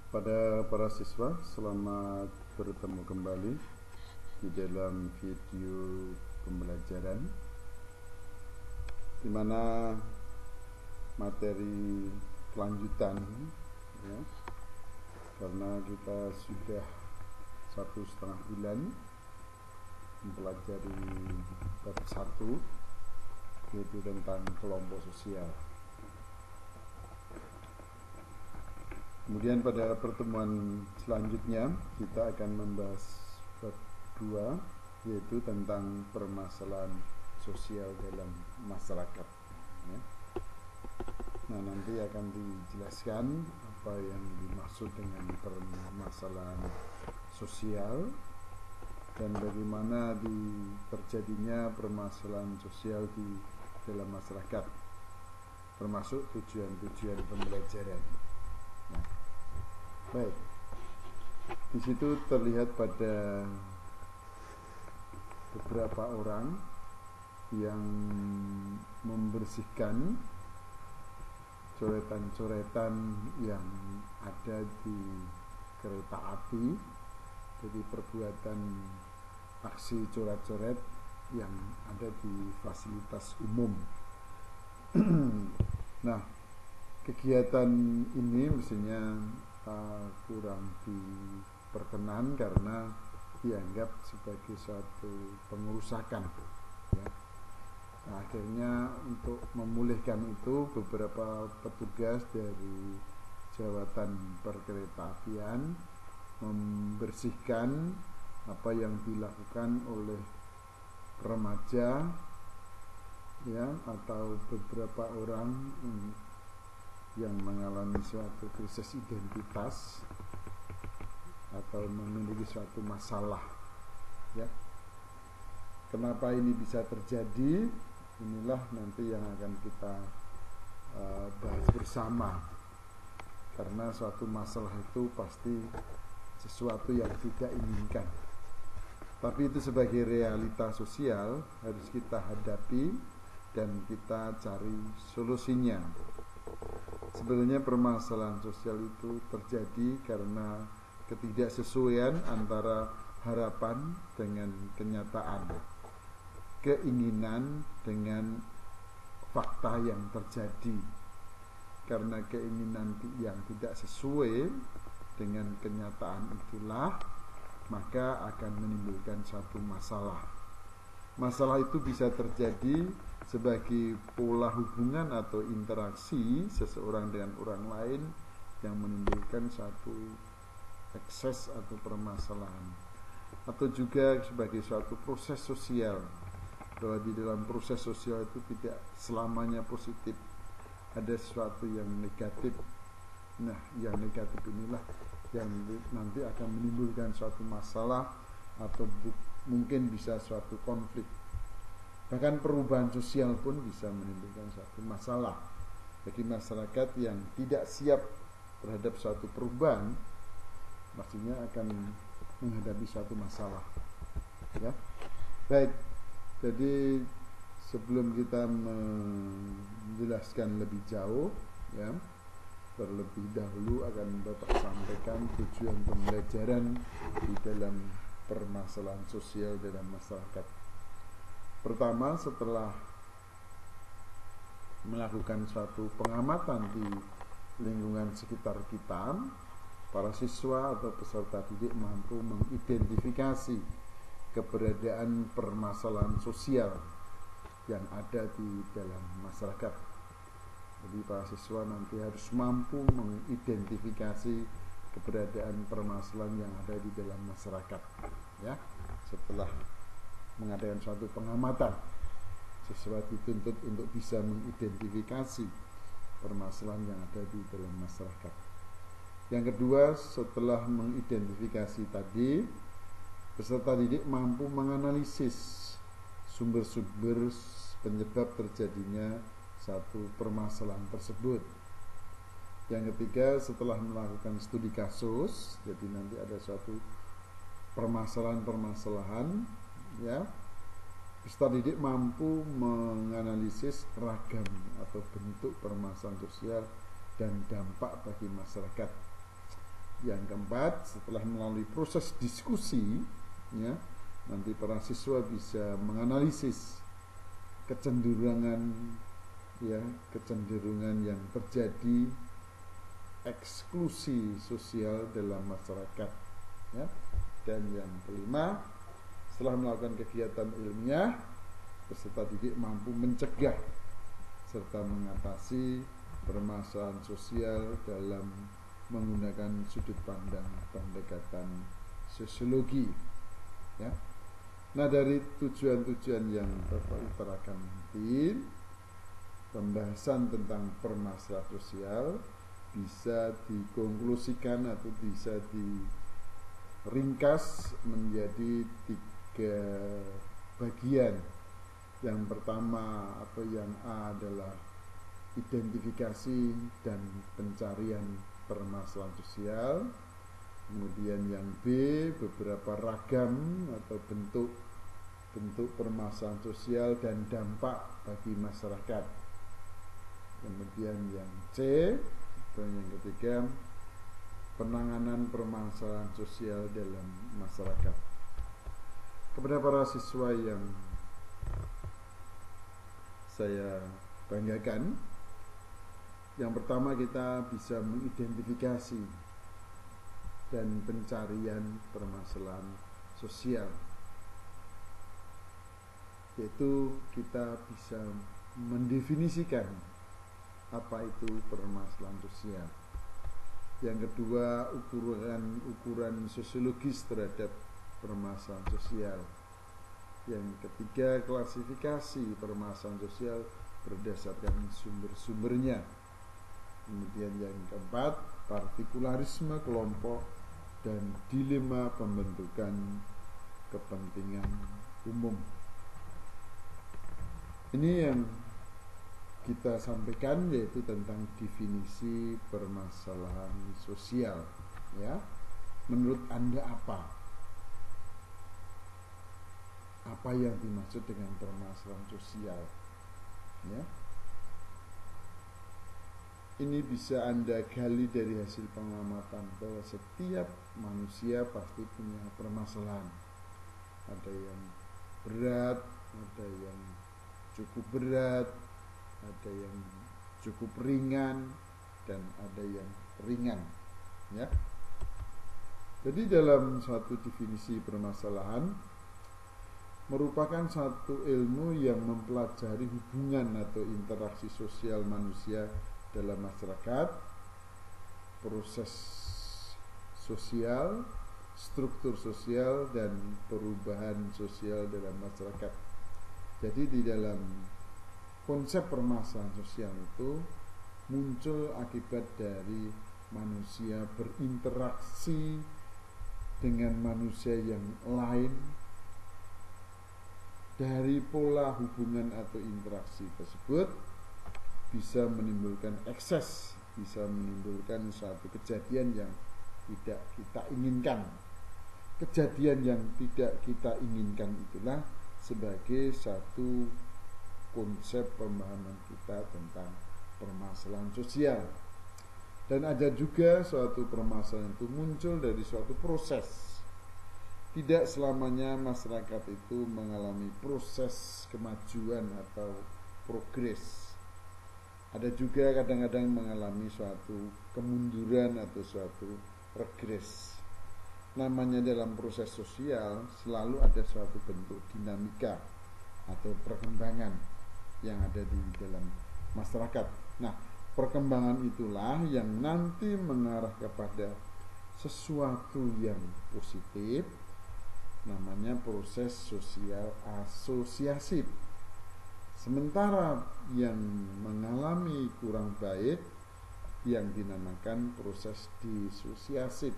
Pada para siswa, selamat bertemu kembali di dalam video pembelajaran di mana materi kelanjutan ya, karena kita sudah 1,5 bulan mempelajari bab 1 yaitu tentang kelompok sosial. Kemudian pada pertemuan selanjutnya kita akan membahas bab 2 yaitu tentang permasalahan sosial dalam masyarakat ya. Nah, nanti akan dijelaskan apa yang dimaksud dengan permasalahan sosial dan bagaimana terjadinya permasalahan sosial di dalam masyarakat, termasuk tujuan-tujuan pembelajaran. Nah, baik, di situ terlihat pada beberapa orang yang membersihkan coretan-coretan yang ada di kereta api, jadi perbuatan aksi coret-coret yang ada di fasilitas umum. Nah, kegiatan ini mestinya kurang diperkenan karena dianggap sebagai suatu pengerusakan ya. Nah, akhirnya untuk memulihkan itu beberapa petugas dari jawatan perkeretaapian membersihkan apa yang dilakukan oleh remaja ya, atau beberapa orang yang mengalami suatu krisis identitas atau memiliki suatu masalah ya. Kenapa ini bisa terjadi? Inilah nanti yang akan kita bahas bersama, karena suatu masalah itu pasti sesuatu yang tidak inginkan, tapi itu sebagai realita sosial harus kita hadapi dan kita cari solusinya. Sebenarnya permasalahan sosial itu terjadi karena ketidaksesuaian antara harapan dengan kenyataan, keinginan dengan fakta yang terjadi. Karena keinginan yang tidak sesuai dengan kenyataan itulah maka akan menimbulkan suatu masalah. Masalah itu bisa terjadi sebagai pola hubungan atau interaksi seseorang dengan orang lain yang menimbulkan satu ekses atau permasalahan, atau juga sebagai suatu proses sosial, bahwa di dalam proses sosial itu tidak selamanya positif, ada sesuatu yang negatif. Nah, yang negatif inilah yang nanti akan menimbulkan suatu masalah atau mungkin bisa suatu konflik. Bahkan perubahan sosial pun bisa menimbulkan suatu masalah bagi masyarakat yang tidak siap terhadap suatu perubahan, pastinya akan menghadapi suatu masalah ya. Baik, jadi sebelum kita menjelaskan lebih jauh ya, terlebih dahulu akan Bapak sampaikan tujuan pembelajaran di dalam permasalahan sosial dalam masyarakat. Pertama, setelah melakukan suatu pengamatan di lingkungan sekitar kita, para siswa atau peserta didik mampu mengidentifikasi keberadaan permasalahan sosial yang ada di dalam masyarakat. Jadi para siswa nanti harus mampu mengidentifikasi keberadaan permasalahan yang ada di dalam masyarakat ya. Setelah mengadakan suatu pengamatan, siswa dituntut untuk bisa mengidentifikasi permasalahan yang ada di dalam masyarakat. Yang kedua, setelah mengidentifikasi tadi, peserta didik mampu menganalisis sumber-sumber penyebab terjadinya satu permasalahan tersebut. Yang ketiga, setelah melakukan studi kasus, jadi nanti ada suatu permasalahan-permasalahan ya, peserta didik mampu menganalisis ragam atau bentuk permasalahan sosial dan dampak bagi masyarakat. Yang keempat, setelah melalui proses diskusi, ya, nanti para siswa bisa menganalisis kecenderungan yang terjadi eksklusi sosial dalam masyarakat, ya. Dan yang kelima, setelah melakukan kegiatan ilmiah, peserta didik mampu mencegah serta mengatasi permasalahan sosial dalam menggunakan sudut pandang pendekatan sosiologi, ya. Nah, dari tujuan-tujuan yang Bapak utarakan nanti, pembahasan tentang permasalahan sosial bisa dikonklusikan atau bisa diringkas menjadi 3 bagian. Yang pertama atau yang A adalah identifikasi dan pencarian permasalahan sosial. Kemudian yang B, beberapa ragam atau bentuk permasalahan sosial dan dampak bagi masyarakat. Kemudian yang C atau yang ketiga, penanganan permasalahan sosial dalam masyarakat. Kepada para siswa yang saya banggakan, yang pertama kita bisa mengidentifikasi dan pencarian permasalahan sosial, yaitu kita bisa mendefinisikan apa itu permasalahan sosial. Yang kedua, ukuran sosiologis terhadap permasalahan sosial. Yang ketiga, klasifikasi permasalahan sosial berdasarkan sumber-sumbernya. Kemudian yang keempat, partikularisme kelompok dan dilema pembentukan kepentingan umum. Ini yang kita sampaikan, yaitu tentang definisi permasalahan sosial, ya. Menurut Anda apa yang dimaksud dengan permasalahan sosial, ya? Ini bisa Anda gali dari hasil pengamatan bahwa setiap manusia pasti punya permasalahan. Ada yang berat, ada yang cukup berat, ada yang cukup ringan, dan ada yang ringan, ya. Jadi dalam suatu definisi permasalahan merupakan satu ilmu yang mempelajari hubungan atau interaksi sosial manusia dalam masyarakat, proses sosial, struktur sosial, dan perubahan sosial dalam masyarakat. Jadi di dalam konsep permasalahan sosial itu muncul akibat dari manusia berinteraksi dengan manusia yang lain. Dari pola hubungan atau interaksi tersebut bisa menimbulkan ekses, bisa menimbulkan suatu kejadian yang tidak kita inginkan. Kejadian yang tidak kita inginkan itulah sebagai satu konsep pemahaman kita tentang permasalahan sosial. Dan ada juga suatu permasalahan itu muncul dari suatu proses. Tidak selamanya masyarakat itu mengalami proses kemajuan atau progres. Ada juga kadang-kadang mengalami suatu kemunduran atau suatu regres. Namanya dalam proses sosial selalu ada suatu bentuk dinamika atau perkembangan yang ada di dalam masyarakat. Nah, perkembangan itulah yang nanti mengarah kepada sesuatu yang positif, namanya proses sosial asosiasif. Sementara yang mengalami kurang baik yang dinamakan proses disosiasif.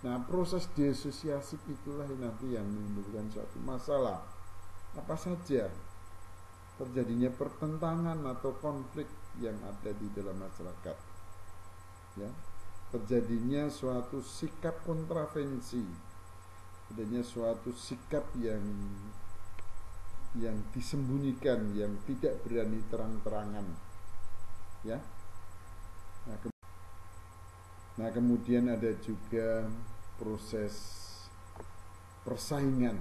Nah, proses disosiasif itulah nanti yang menimbulkan suatu masalah. Apa saja? Terjadinya pertentangan atau konflik yang ada di dalam masyarakat, ya. Terjadinya suatu sikap kontravensi, adanya suatu sikap yang disembunyikan, yang tidak berani terang-terangan, ya. Nah, Nah, kemudian ada juga proses persaingan.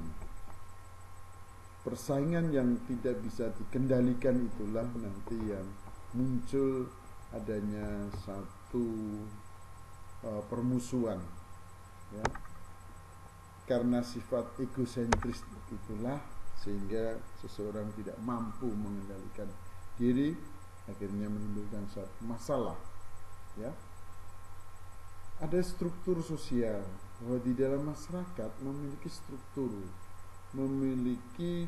Persaingan yang tidak bisa dikendalikan itulah nanti yang muncul adanya satu permusuhan, ya. Karena sifat egosentris itulah sehingga seseorang tidak mampu mengendalikan diri, akhirnya menimbulkan suatu masalah, ya. Ada struktur sosial bahwa di dalam masyarakat memiliki struktur, memiliki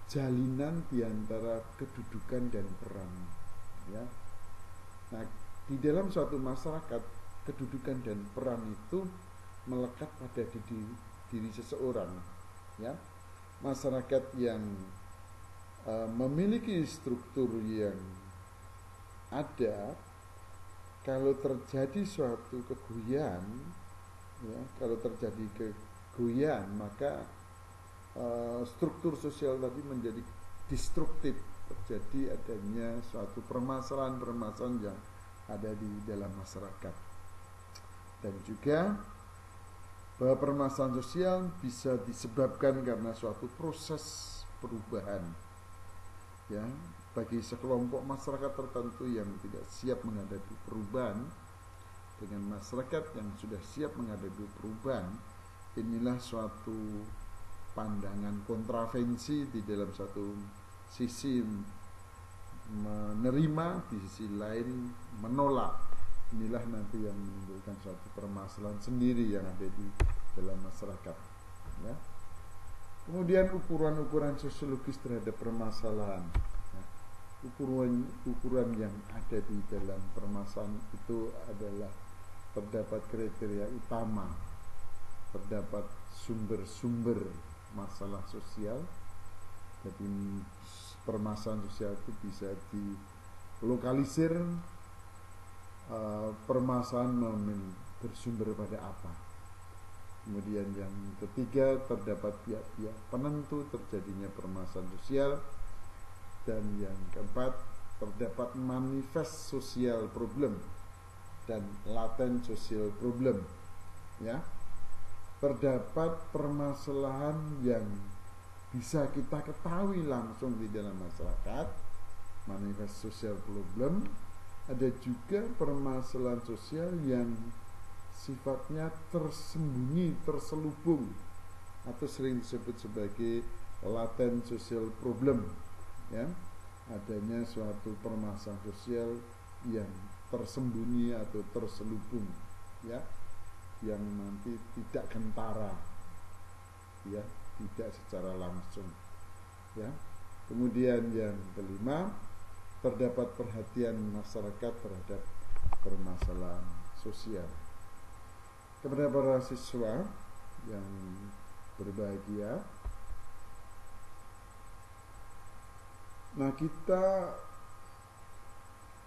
jalinan di antara kedudukan dan peran, ya. Nah, di dalam suatu masyarakat kedudukan dan peran itu melekat pada diri seseorang, ya. Masyarakat yang memiliki struktur yang ada, kalau terjadi suatu kegoyaan, ya, kalau terjadi kegoyaan, maka struktur sosial tadi menjadi destruktif, terjadi adanya suatu permasalahan-permasalahan yang ada di dalam masyarakat. Dan juga bahwa permasalahan sosial bisa disebabkan karena suatu proses perubahan, ya, bagi sekelompok masyarakat tertentu yang tidak siap menghadapi perubahan dengan masyarakat yang sudah siap menghadapi perubahan. Inilah suatu pandangan kontravensi, di dalam satu sisi menerima, di sisi lain menolak. Inilah nanti yang menimbulkan suatu permasalahan sendiri yang ada di dalam masyarakat, ya. Kemudian ukuran-ukuran sosiologis terhadap permasalahan, ya. Ukuran yang ada di dalam permasalahan itu adalah terdapat kriteria utama, terdapat sumber-sumber masalah sosial. Jadi permasalahan sosial itu bisa dilokalisir, permasalahan bersumber pada apa. Kemudian yang ketiga, terdapat pihak-pihak penentu terjadinya permasalahan sosial. Dan yang keempat, terdapat manifest sosial problem dan latent social problem, ya. Terdapat permasalahan yang bisa kita ketahui langsung di dalam masyarakat, manifest social problem. Ada juga permasalahan sosial yang sifatnya tersembunyi, terselubung, atau sering disebut sebagai latent social problem, ya. Adanya suatu permasalahan sosial yang tersembunyi atau terselubung, ya, yang nanti tidak kentara, ya, tidak secara langsung, ya. Kemudian yang kelima, terdapat perhatian masyarakat terhadap permasalahan sosial. Kepada para siswa yang berbahagia, nah, kita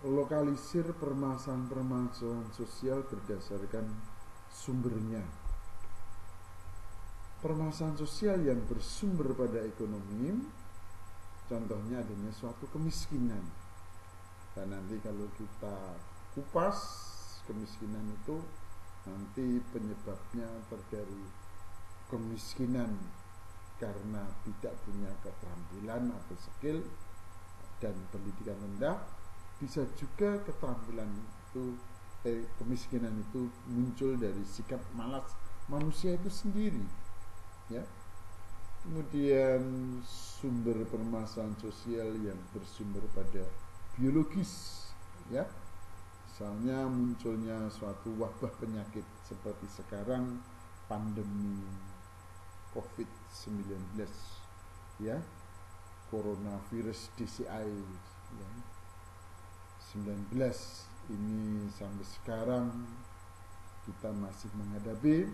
lokalisir permasalahan-permasalahan sosial berdasarkan sumbernya. Permasalahan sosial yang bersumber pada ekonomi, contohnya adanya suatu kemiskinan. Dan nanti kalau kita kupas kemiskinan itu, nanti penyebabnya dari kemiskinan karena tidak punya keterampilan atau skill dan pendidikan rendah. Bisa juga keterampilan itu, kemiskinan itu muncul dari sikap malas manusia itu sendiri, ya. Kemudian sumber permasalahan sosial yang bersumber pada biologis, ya. Misalnya munculnya suatu wabah penyakit seperti sekarang pandemi COVID-19, ya, coronavirus DCI, ya, 19 ini sampai sekarang kita masih menghadapi.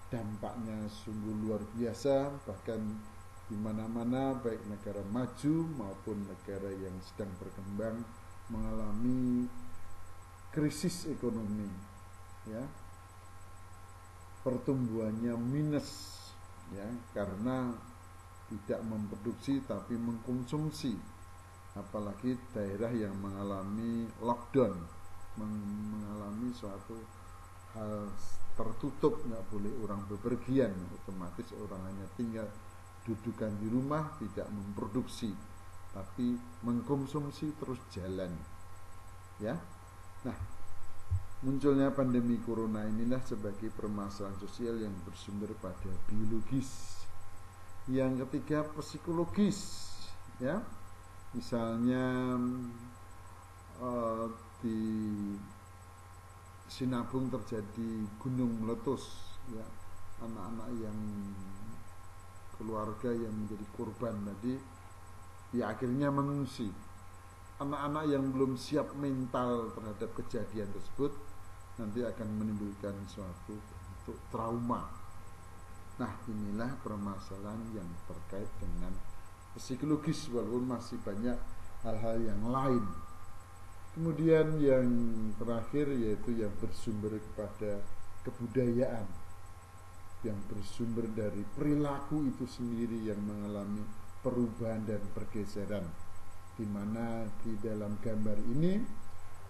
Dampaknya sungguh luar biasa, bahkan di mana-mana baik negara maju maupun negara yang sedang berkembang mengalami krisis ekonomi, ya. Pertumbuhannya minus, ya, karena tidak memproduksi tapi mengkonsumsi. Apalagi daerah yang mengalami lockdown, mengalami suatu hal tertutup, nggak boleh orang bepergian, otomatis orang hanya tinggal dudukan di rumah, tidak memproduksi tapi mengkonsumsi terus jalan, ya. Nah, munculnya pandemi corona inilah sebagai permasalahan sosial yang bersumber pada biologis. Yang ketiga, psikologis, ya. Misalnya di Sinabung terjadi gunung meletus, ya, anak-anak yang keluarga yang menjadi korban tadi, ya akhirnya mengungsi. Anak-anak yang belum siap mental terhadap kejadian tersebut nanti akan menimbulkan suatu bentuk trauma. Nah, inilah permasalahan yang terkait dengan psikologis, walaupun masih banyak hal-hal yang lain. Kemudian yang terakhir yaitu yang bersumber kepada kebudayaan, yang bersumber dari perilaku itu sendiri yang mengalami perubahan dan pergeseran, di mana di dalam gambar ini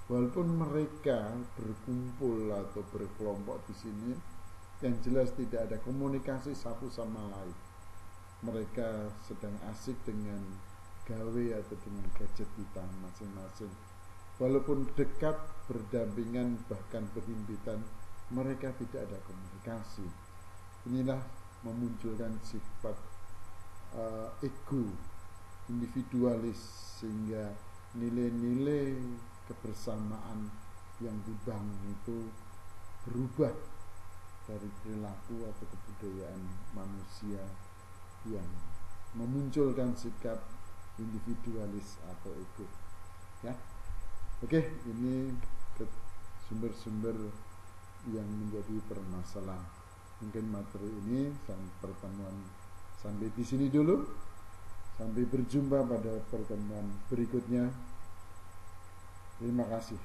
walaupun mereka berkumpul atau berkelompok di sini, yang jelas tidak ada komunikasi satu sama lain. Mereka sedang asik dengan gawe atau dengan gadget kita masing-masing. Walaupun dekat, berdampingan, bahkan berhimpitan, mereka tidak ada komunikasi. Inilah memunculkan sifat ego, individualis, sehingga nilai-nilai kebersamaan yang dibangun itu berubah dari perilaku atau kebudayaan manusia yang memunculkan sikap individualis atau ego, ya. Oke, ini sumber-sumber yang menjadi permasalahan. Mungkin materi ini pertemuan sampai di sini dulu. Sampai berjumpa pada pertemuan berikutnya. Terima kasih.